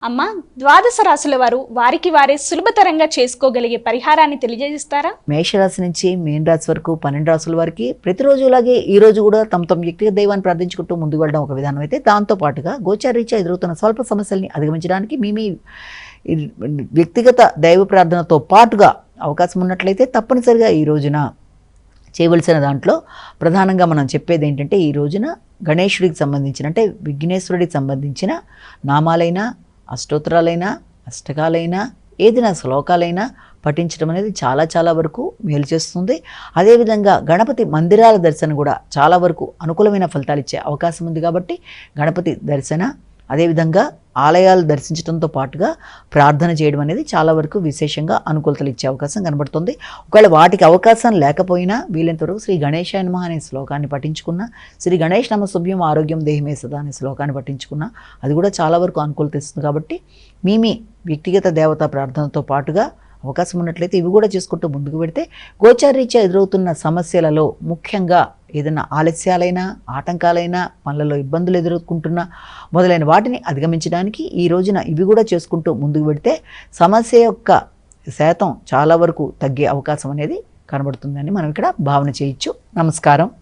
అమ్మ, ద్వాదశ రాశుల వారు వారికి వారే సులభతరంగా చేసుకోగలిగే పరిహారాన్ని తెలియజేస్తారా? మేషరాశి నుంచి మీన రాశి వరకు 12 రాశుల వారికి ప్రతిరోజు ఇలాగే ఈ రోజు కూడా తమ వ్యక్తిగత దైవాన్ని ప్రార్థించుకుంటూ ముందుకు వెళ్ళడం ఒక విధానం అయితే, దాంతో పాటుగా గోచారీత్యా ఎదురవుతున్న స్వల్ప సమస్యల్ని అధిగమించడానికి మీ వ్యక్తిగత దైవ ప్రార్థనతో పాటుగా అవకాశం ఉన్నట్లయితే తప్పనిసరిగా ఈ రోజున చేయవలసిన దాంట్లో ప్రధానంగా మనం చెప్పేది ఏంటంటే, ఈ రోజున గణేశుడికి సంబంధించిన అంటే విఘ్నేశ్వరుడికి సంబంధించిన నామాలైనా, అష్టోత్తరాలైనా, అష్టకాలైనా, ఏదైనా శ్లోకాలైనా పఠించడం అనేది చాలా చాలా వరకు మేలు చేస్తుంది. అదేవిధంగా గణపతి మందిరాల దర్శనం కూడా చాలా వరకు అనుకూలమైన ఫలితాలు ఇచ్చే అవకాశం ఉంది. కాబట్టి గణపతి దర్శన, అదేవిధంగా ఆలయాలు దర్శించడంతో పాటుగా ప్రార్థన చేయడం అనేది చాలా వరకు విశేషంగా అనుకూలతలు ఇచ్చే అవకాశం కనబడుతుంది. ఒకవేళ వాటికి అవకాశం లేకపోయినా వీలైనంతవరకు శ్రీ గణేశాయ నమః అనే శ్లోకాన్ని పఠించుకున్నా, శ్రీ గణేష్ నమ శుభ్యం ఆరోగ్యం దేహిమే సదా అనే శ్లోకాన్ని పఠించుకున్నా అది కూడా చాలా వరకు అనుకూలత ఇస్తుంది. కాబట్టి మీ వ్యక్తిగత దేవతా ప్రార్థనతో పాటుగా అవకాశం ఉన్నట్లయితే ఇవి కూడా చేసుకుంటూ ముందుకు పెడితే గోచారీత్యా ఎదురవుతున్న సమస్యలలో ముఖ్యంగా ఏదైనా ఆలస్యాలైనా, ఆటంకాలైనా, పనులలో ఇబ్బందులు ఎదుర్కొంటున్నా మొదలైన వాటిని అధిగమించడానికి ఈ రోజున ఇవి కూడా చేసుకుంటూ ముందుకు పెడితే సమస్య యొక్క శాతం చాలా వరకు తగ్గే అవకాశం అనేది కనబడుతుందని మనం ఇక్కడ భావన చేయొచ్చు. నమస్కారం.